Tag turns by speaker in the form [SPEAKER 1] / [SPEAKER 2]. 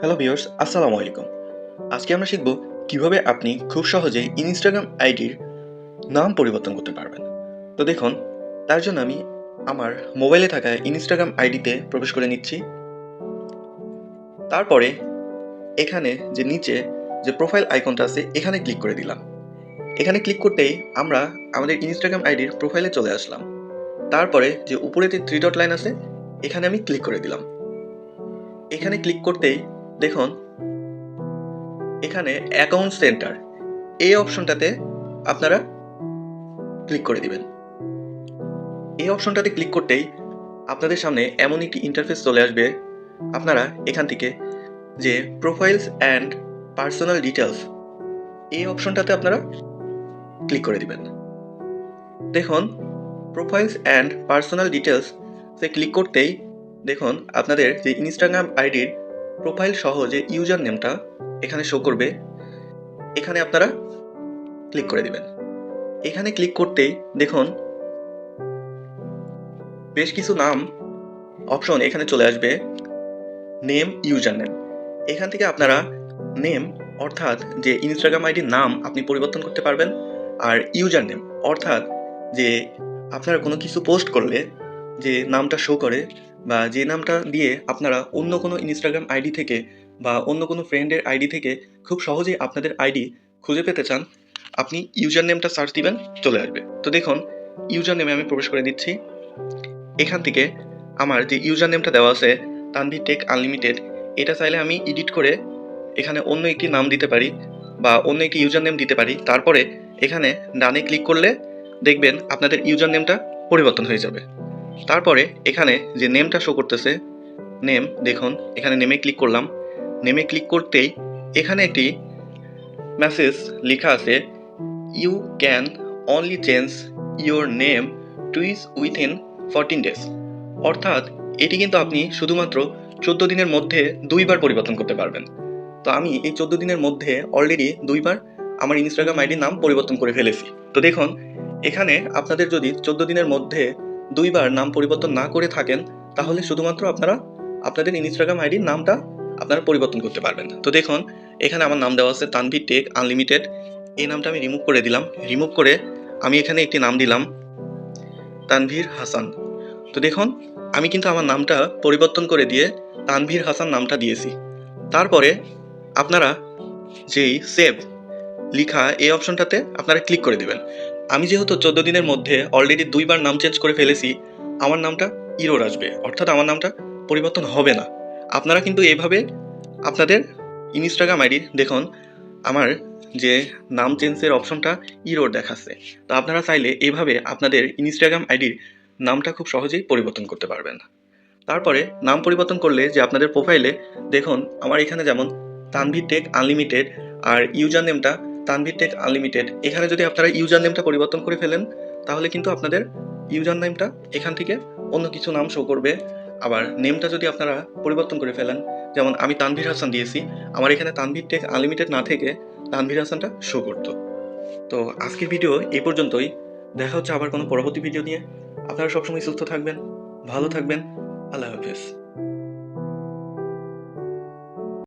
[SPEAKER 1] Hello viewers, আসসালামু আলাইকুম। আজকে আমরা শিখব কিভাবে আপনি খুব সহজেই ইনস্টাগ্রাম আইডির নাম পরিবর্তন করতে পারবেন। তো দেখুন, তার জন্য আমি আমার মোবাইলে থাকা ইনস্টাগ্রাম আইডিতে প্রবেশ করে নিচ্ছি। তারপরে এখানে যে নিচে যে প্রোফাইল আইকনটা আছে এখানে ক্লিক করে দিলাম। এখানে ক্লিক করতেই আমরা আমাদের ইনস্টাগ্রাম আইডির প্রোফাইলে চলে আসলাম। তারপরে যে উপরে যে থ্রি ডট লাইন আছে এখানে আমি ক্লিক করে দিলাম। এখানে ক্লিক করতেই দেখুন এখানে অ্যাকাউন্ট সেন্টার এই অপশনটাতে আপনারা ক্লিক করে দিবেন। এই অপশনটাতে ক্লিক করতেই আপনাদের সামনে এমন একটি ইন্টারফেস চলে আসবে। আপনারা এখান থেকে যে প্রোফাইলস অ্যান্ড পার্সোনাল ডিটেলস এই অপশনটাতে আপনারা ক্লিক করে দিবেন। দেখুন, profiles and personal details click করতেই দেখুন আপনাদের যে ইনস্টাগ্রাম আইডির প্রোফাইল সহ যে ইউজার নেমটা এখানে শো করবে। এখানে আপনারা ক্লিক করে দিবেন। এখানে ক্লিক করতেই দেখুন বেশ কিছু নাম অপশন এখানে চলে আসবে। নেম, ইউজার নেম, এখান থেকে আপনারা নেম অর্থাৎ যে ইনস্টাগ্রাম আইডির নাম আপনি পরিবর্তন করতে পারবেন। আর ইউজার নেম অর্থাৎ যে আপনারা কোনো কিছু পোস্ট করলে যে নামটা শো করে বা যে নামটা দিয়ে আপনারা অন্য কোনো ইনস্টাগ্রাম আইডি থেকে বা অন্য কোনো ফ্রেন্ডের আইডি থেকে খুব সহজেই আপনাদের আইডি খুঁজে পেতে চান, আপনি ইউজার নেমটা সার্চ দিবেন, চলে আসবে। তো দেখুন, ইউজার নেমে আমি প্রবেশ করে দিচ্ছি। এখান থেকে আমার যে ইউজার নেমটা দেওয়া আছে তানভীর টেক আনলিমিটেড, এটা চাইলে আমি এডিট করে এখানে অন্য একটি নাম দিতে পারি বা অন্য একটি ইউজার নেম দিতে পারি। তারপরে এখানে ডানে ক্লিক করলে দেখবেন আপনাদের ইউজার নেমটা পরিবর্তন হয়ে যাবে। তারপরে এখানে যে নেমটা শো করতেছে নেম, দেখুন এখানে নেমে ক্লিক করলাম। নেমে ক্লিক করতেই এখানে একটি মেসেজ লেখা আছে, you can only change your name twice within 14 days. অর্থাৎ এটি কিন্তু আপনি শুধুমাত্র 14 দিনের মধ্যে 2বার পরিবর্তন করতে পারবেন। তো আমি এই 14 দিনের মধ্যে অলরেডি 2বার আমার ইনস্টাগ্রাম আইডির নাম পরিবর্তন করে ফেলেছি। তো দেখুন, এখানে আপনাদের যদি 14 দিনের মধ্যে 2বার নাম পরিবর্তন না করে থাকেন তাহলে শুধুমাত্র আপনারা আপনাদের ইনস্টাগ্রাম আইডির নামটা আপনারা পরিবর্তন করতে পারবেন। তো দেখুন, এখানে আমার নাম দেওয়া আছে তানভীর টেক আনলিমিটেড। এই নামটা আমি রিমুভ করে দিলাম। রিমুভ করে আমি এখানে একটি নাম দিলাম তানভীর হাসান। তো দেখুন, আমি কিন্তু আমার নামটা পরিবর্তন করে দিয়ে তানভীর হাসান নামটা দিয়েছি। তারপরে আপনারা যেই সেভ লিখা এই অপশনটাতে আপনারা ক্লিক করে দিবেন। আমি যেহেতু 14 দিনের মধ্যে অলরেডি 2বার নাম চেঞ্জ করে ফেলেছি, আমার নামটা ইরোর আসবে, অর্থাৎ আমার নামটা পরিবর্তন হবে না। আপনারা কিন্তু এইভাবে আপনাদের ইনস্টাগ্রাম আইডি দেখুন আমার যে নাম চেঞ্জের অপশনটা ইরোর দেখাচ্ছে। তো আপনারা চাইলে এইভাবে আপনাদের ইনস্টাগ্রাম আইডির নামটা খুব সহজেই পরিবর্তন করতে পারবেন। তারপরে নাম পরিবর্তন করলে যে আপনাদের প্রোফাইলে দেখুন আমার এখানে যেমন তানভীর টেক আনলিমিটেড আর ইউজার নেমটা তানভীর টেক আনলিমিটেড, এখানে যদি আপনারা ইউজার নেমটা পরিবর্তন করে ফেলেন তাহলে কিন্তু আপনাদের ইউজার নেমটা এখান থেকে অন্য কিছু নাম শো করবে। আবার নেমটা যদি আপনারা পরিবর্তন করে ফেলেন, যেমন আমি তানভীর হাসান দিয়েছি, আমার এখানে তানভীর টেক আনলিমিটেড না থেকে তানভীর হাসানটা শো করতো। তো আজকের ভিডিও এই পর্যন্তই। দেখা হচ্ছে আবার কোনো পরবর্তী ভিডিও নিয়ে। আপনারা সবসময় সুস্থ থাকবেন, ভালো থাকবেন। আল্লাহ হাফেজ।